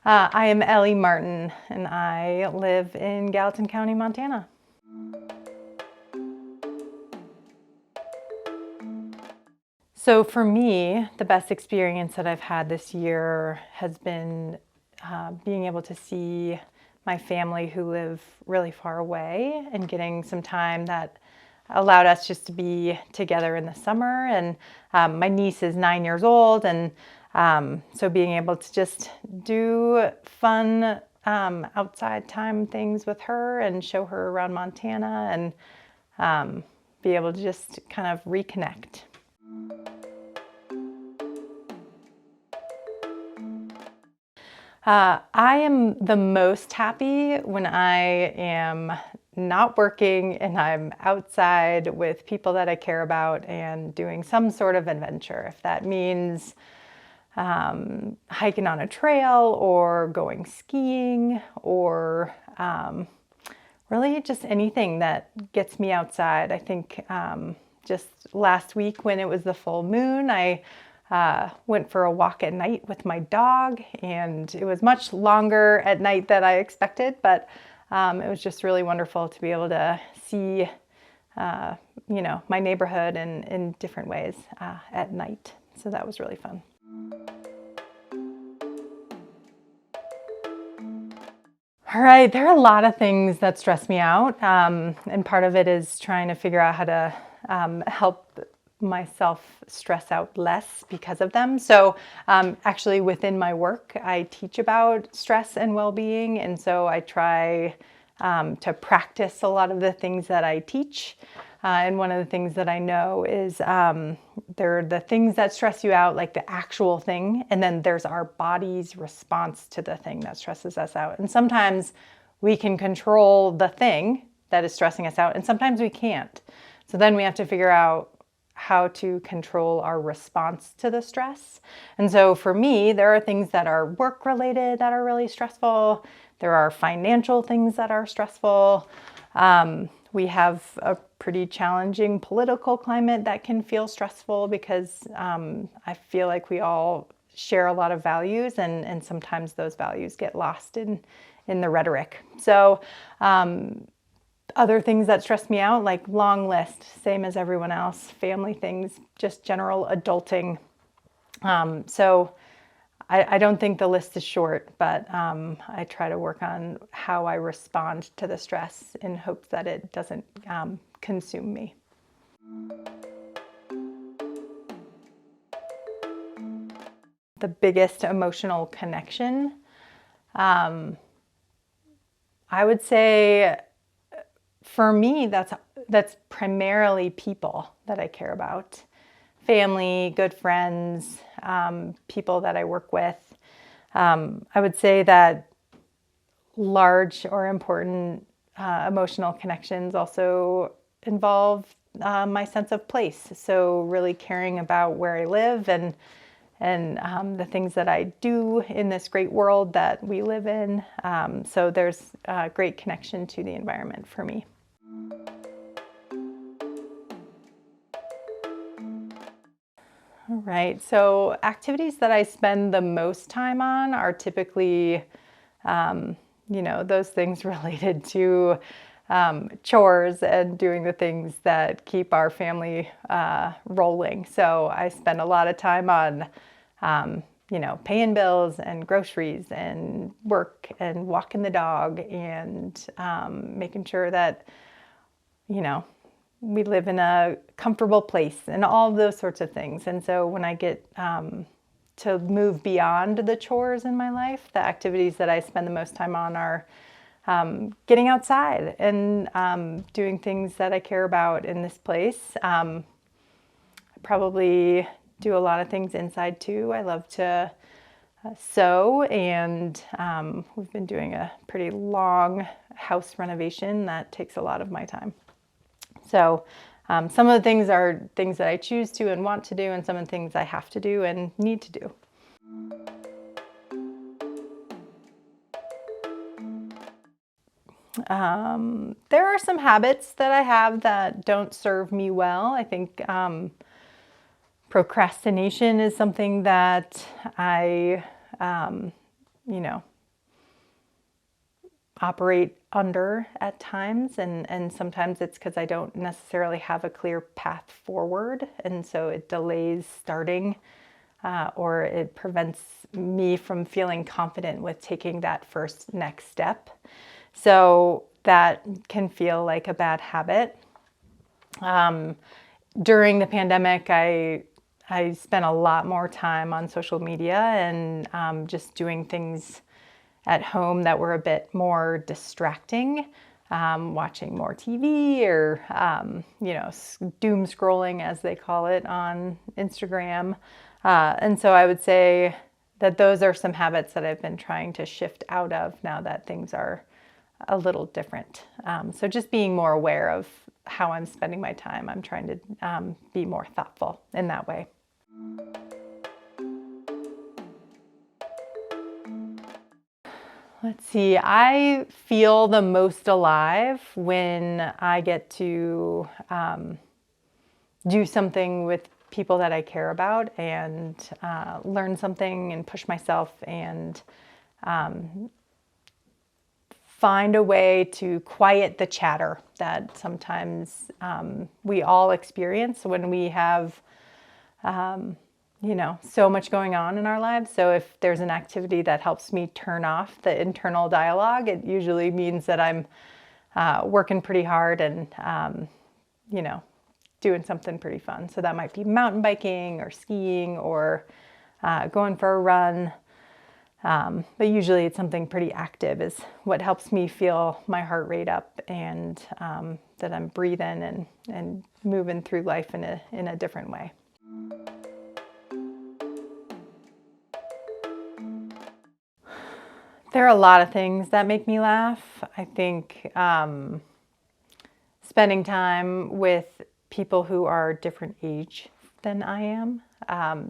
I am Ellie Martin, and I live in Gallatin County, Montana. So for me, the best experience that I've had this year has been being able to see my family who live really far away and getting some time that allowed us just to be together in the summer. And my niece is 9 years old, and so being able to just do fun outside time things with her and show her around Montana and be able to just kind of reconnect. I am the most happy when I am not working and I'm outside with people that I care about and doing some sort of adventure. If that means hiking on a trail or going skiing or really just anything that gets me outside. I think just last week when it was the full moon, I went for a walk at night with my dog, and it was much longer at night than I expected, but it was just really wonderful to be able to see, my neighborhood in different ways at night. So that was really fun. All right, there are a lot of things that stress me out, and part of it is trying to figure out how to help myself stress out less because of them. So actually within my work, I teach about stress and well-being, and so I try to practice a lot of the things that I teach. And one of the things that I know is there are the things that stress you out, like the actual thing, and then there's our body's response to the thing that stresses us out. And sometimes we can control the thing that is stressing us out, and sometimes we can't. So then we have to figure out how to control our response to the stress. And so for me, there are things that are work related that are really stressful. There are financial things that are stressful. We have a pretty challenging political climate that can feel stressful because I feel like we all share a lot of values, and sometimes those values get lost in the rhetoric. So other things that stress me out, like long list, same as everyone else, family things, just general adulting. So I don't think the list is short, but I try to work on how I respond to the stress in hopes that it doesn't consume me. The biggest emotional connection, I would say for me, that's primarily people that I care about. Family, good friends, people that I work with. I would say that large or important emotional connections also involve my sense of place. So really caring about where I live and the things that I do in this great world that we live in. So there's a great connection to the environment for me. All right, so activities that I spend the most time on are typically, those things related to chores and doing the things that keep our family rolling. So I spend a lot of time on, paying bills and groceries and work and walking the dog and making sure that, we live in a comfortable place and all of those sorts of things. And so when I get to move beyond the chores in my life, the activities that I spend the most time on are getting outside and doing things that I care about in this place. I probably do a lot of things inside too. I love to sew, and we've been doing a pretty long house renovation that takes a lot of my time. So some of the things are things that I choose to and want to do, and some of the things I have to do and need to do. There are some habits that I have that don't serve me well. I think procrastination is something that I operate under at times, and sometimes it's because I don't necessarily have a clear path forward, and so it delays starting, or it prevents me from feeling confident with taking that first next step. So that can feel like a bad habit. During the pandemic, I spent a lot more time on social media and just doing things at home that were a bit more distracting, watching more TV or, doom scrolling, as they call it, on Instagram. And so I would say that those are some habits that I've been trying to shift out of now that things are a little different. So just being more aware of how I'm spending my time. I'm trying to be more thoughtful in that way. Let's see, I feel the most alive when I get to do something with people that I care about and learn something and push myself and find a way to quiet the chatter that sometimes we all experience when we have so much going on in our lives. So if there's an activity that helps me turn off the internal dialogue, it usually means that I'm working pretty hard and, doing something pretty fun. So that might be mountain biking or skiing or going for a run. But usually it's something pretty active is what helps me feel my heart rate up and that I'm breathing and moving through life in a different way. There are a lot of things that make me laugh. I think spending time with people who are different age than I am.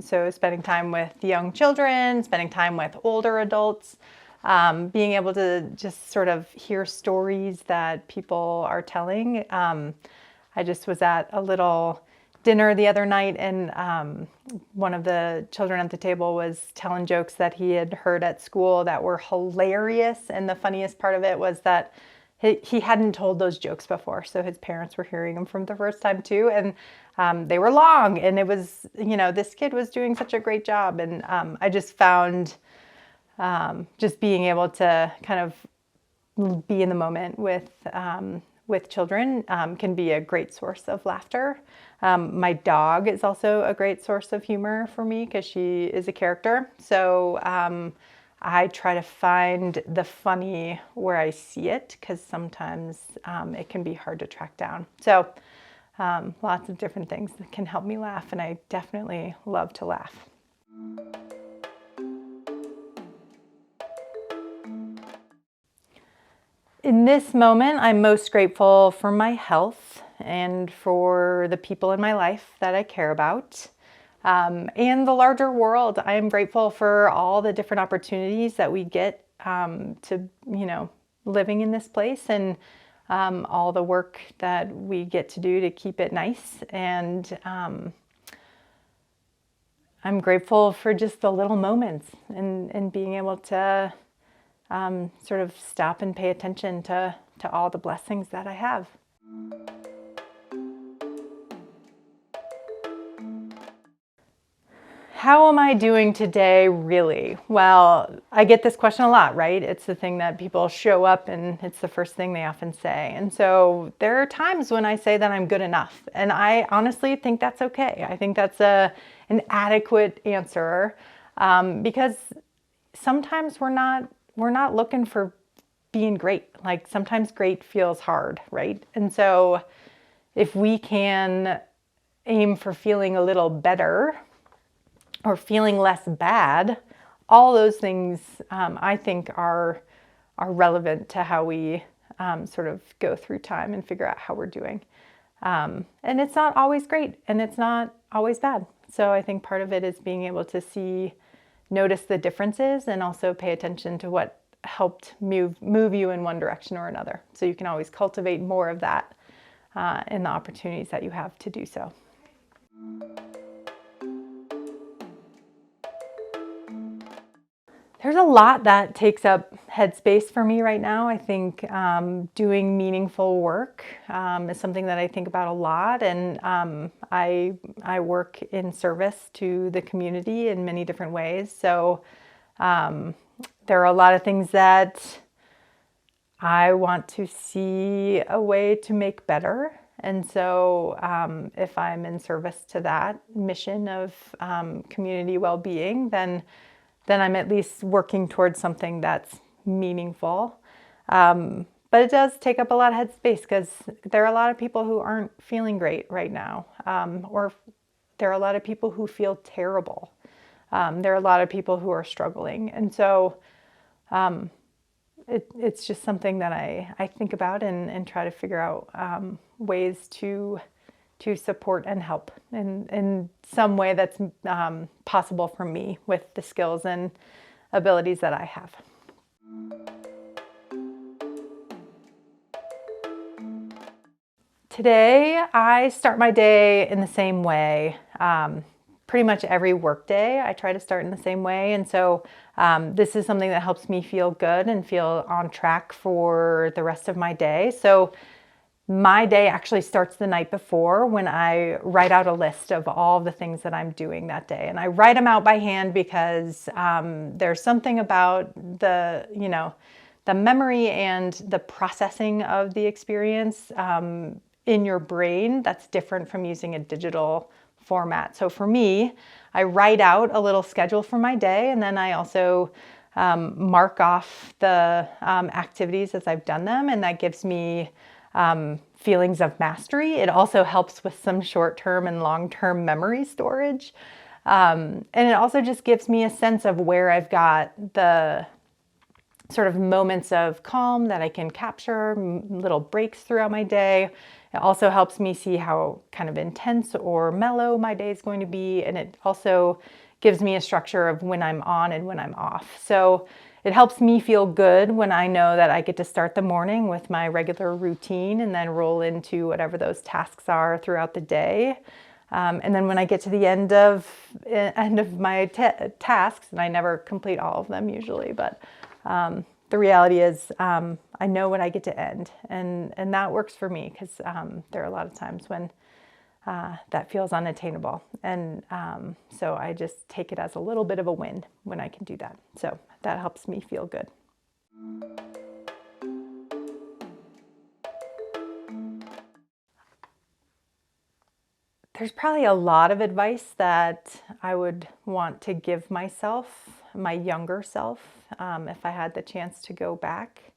So spending time with young children, spending time with older adults, being able to just sort of hear stories that people are telling. I just was at a little dinner the other night, and one of the children at the table was telling jokes that he had heard at school that were hilarious. And the funniest part of it was that he hadn't told those jokes before. So his parents were hearing them from the first time too. And they were long, and it was, this kid was doing such a great job. And I just found just being able to kind of be in the moment with children can be a great source of laughter. My dog is also a great source of humor for me because she is a character. So I try to find the funny where I see it because sometimes it can be hard to track down. So lots of different things that can help me laugh, and I definitely love to laugh. In this moment, I'm most grateful for my health and for the people in my life that I care about. And the larger world. I am grateful for all the different opportunities that we get to, living in this place, and all the work that we get to do to keep it nice. And I'm grateful for just the little moments and being able to sort of stop and pay attention to all the blessings that I have. How am I doing today, really? Well, I get this question a lot, right? It's the thing that people show up and it's the first thing they often say. And so there are times when I say that I'm good enough. And I honestly think that's okay. I think that's an adequate answer because sometimes we're not looking for being great. Like sometimes great feels hard, right? And so if we can aim for feeling a little better or feeling less bad, all those things I think are relevant to how we sort of go through time and figure out how we're doing. And it's not always great and it's not always bad. So I think part of it is being able to notice the differences and also pay attention to what helped move you in one direction or another. So you can always cultivate more of that in the opportunities that you have to do so. There's a lot that takes up headspace for me right now. I think doing meaningful work is something that I think about a lot, and I work in service to the community in many different ways. So there are a lot of things that I want to see a way to make better. And so if I'm in service to that mission of community well-being, then I'm at least working towards something that's meaningful. But it does take up a lot of headspace because there are a lot of people who aren't feeling great right now, or there are a lot of people who feel terrible. There are a lot of people who are struggling. And so it's just something that I think about and try to figure out ways to support and help in some way that's possible for me with the skills and abilities that I have. Today, I start my day in the same way. Pretty much every work day, I try to start in the same way. And so this is something that helps me feel good and feel on track for the rest of my day. So my day actually starts the night before when I write out a list of all the things that I'm doing that day. And I write them out by hand because there's something about the memory and the processing of the experience in your brain that's different from using a digital format. So for me, I write out a little schedule for my day, and then I also mark off the activities as I've done them, and that gives me feelings of mastery. It also helps with some short-term and long-term memory storage. And it also just gives me a sense of where I've got the sort of moments of calm that I can capture, little breaks throughout my day. It also helps me see how kind of intense or mellow my day is going to be. And it also gives me a structure of when I'm on and when I'm off. So it helps me feel good when I know that I get to start the morning with my regular routine and then roll into whatever those tasks are throughout the day. And then when I get to the end of my tasks, and I never complete all of them usually, but the reality is I know when I get to end, and that works for me because there are a lot of times when that feels unattainable. And so I just take it as a little bit of a win when I can do that. So that helps me feel good. There's probably a lot of advice that I would want to give myself, my younger self, if I had the chance to go back.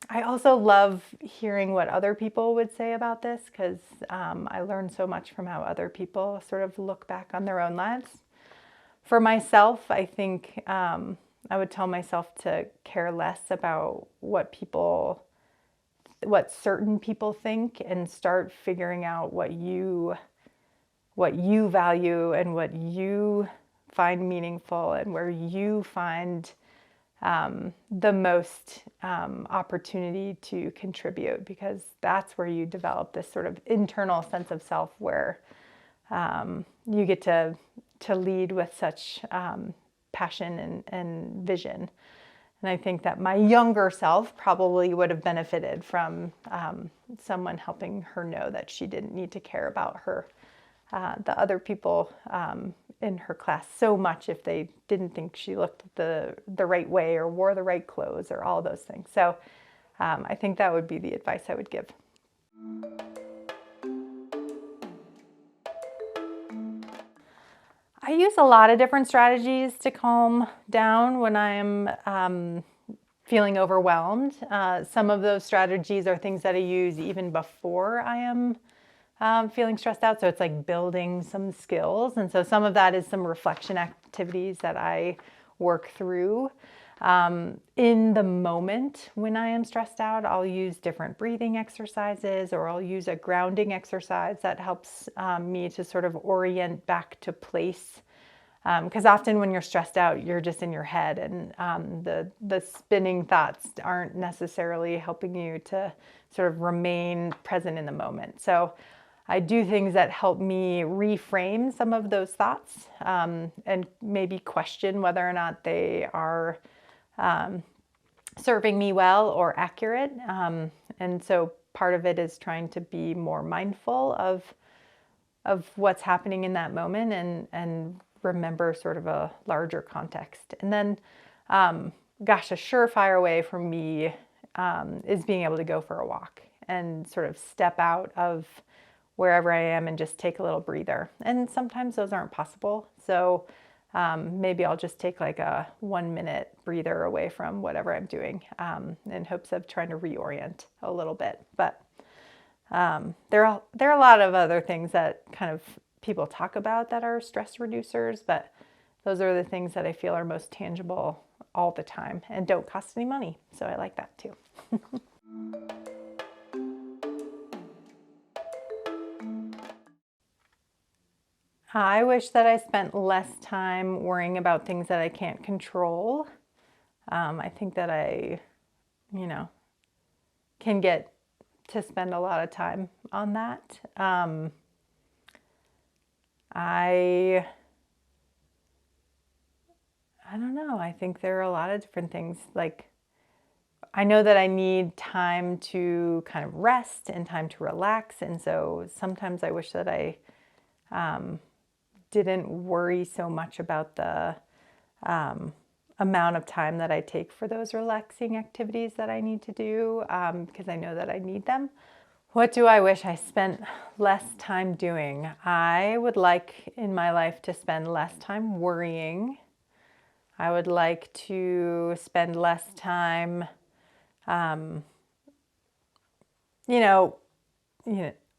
I also love hearing what other people would say about this because I learn so much from how other people sort of look back on their own lives. For myself, I think I would tell myself to care less about what certain people think and start figuring out what you value and what you find meaningful and where you find the most opportunity to contribute, because that's where you develop this sort of internal sense of self where you get to lead with such passion and vision. And I think that my younger self probably would have benefited from someone helping her know that she didn't need to care about the other people in her class so much if they didn't think she looked the right way or wore the right clothes or all those things. So I think that would be the advice I would give. I use a lot of different strategies to calm down when I'm feeling overwhelmed. Some of those strategies are things that I use even before I am feeling stressed out. So it's like building some skills. And so some of that is some reflection activities that I work through. In the moment when I am stressed out, I'll use different breathing exercises, or I'll use a grounding exercise that helps me to sort of orient back to place. Because often when you're stressed out, you're just in your head, and the spinning thoughts aren't necessarily helping you to sort of remain present in the moment. So I do things that help me reframe some of those thoughts, and maybe question whether or not they are serving me well or accurate. And so part of it is trying to be more mindful of what's happening in that moment, and remember sort of a larger context. And then, gosh, a surefire way for me is being able to go for a walk and sort of step out of wherever I am and just take a little breather. And sometimes those aren't possible. So maybe I'll just take like a 1-minute breather away from whatever I'm doing, in hopes of trying to reorient a little bit. But there are a lot of other things that kind of people talk about that are stress reducers, but those are the things that I feel are most tangible all the time and don't cost any money. So I like that too. I wish that I spent less time worrying about things that I can't control. I think that I, can get to spend a lot of time on that. I don't know. I think there are a lot of different things. Like, I know that I need time to kind of rest and time to relax. And so sometimes I wish that I didn't worry so much about the amount of time that I take for those relaxing activities that I need to do, because I know that I need them. What do I wish I spent less time doing? I would like in my life to spend less time worrying. I would like to spend less time, you know,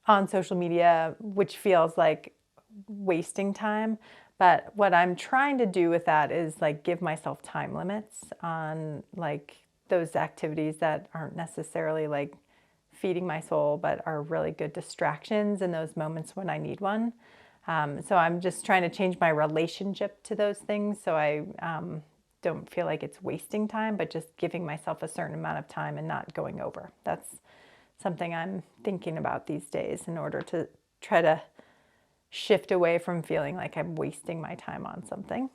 on social media, which feels like wasting time. But what I'm trying to do with that is like give myself time limits on like those activities that aren't necessarily like feeding my soul, but are really good distractions in those moments when I need one. So I'm just trying to change my relationship to those things, so I don't feel like it's wasting time, but just giving myself a certain amount of time and not going over. That's something I'm thinking about these days in order to try to shift away from feeling like I'm wasting my time on something.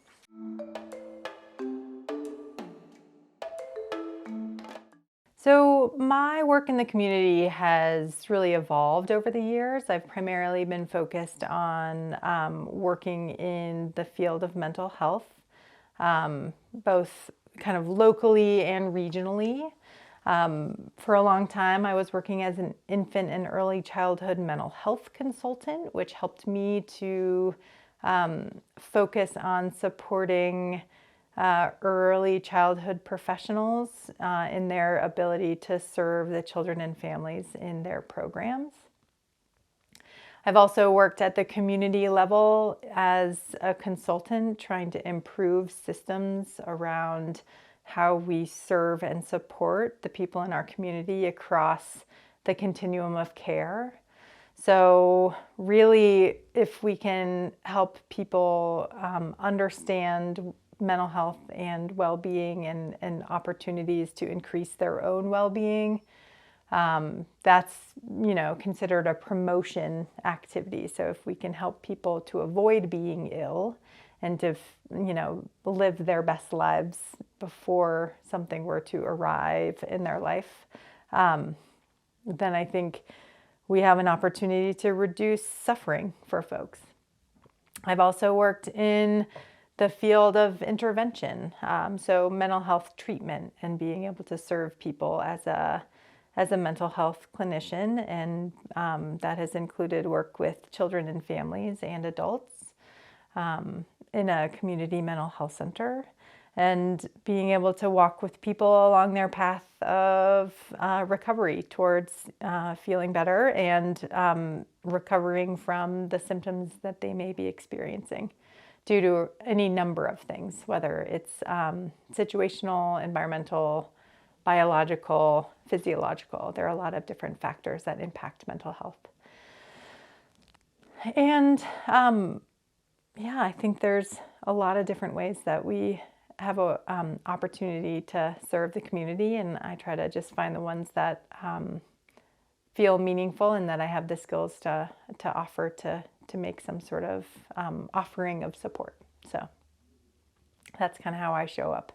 So my work in the community has really evolved over the years. I've primarily been focused on working in the field of mental health, both kind of locally and regionally. For a long time, I was working as an infant and early childhood mental health consultant, which helped me to focus on supporting early childhood professionals in their ability to serve the children and families in their programs. I've also worked at the community level as a consultant, trying to improve systems around how we serve and support the people in our community across the continuum of care. So really, if we can help people understand mental health and well-being and opportunities to increase their own well-being, that's considered a promotion activity. So if we can help people to avoid being ill and to live their best lives before something were to arrive in their life, then I think we have an opportunity to reduce suffering for folks. I've also worked in the field of intervention, so mental health treatment and being able to serve people as a mental health clinician, and that has included work with children and families and adults in a community mental health center, and being able to walk with people along their path of recovery towards feeling better and recovering from the symptoms that they may be experiencing due to any number of things, whether it's situational, environmental, biological, physiological. There are a lot of different factors that impact mental health. And I think there's a lot of different ways that we have an opportunity to serve the community, and I try to just find the ones that feel meaningful and that I have the skills to offer to make some sort of offering of support. So that's kind of how I show up.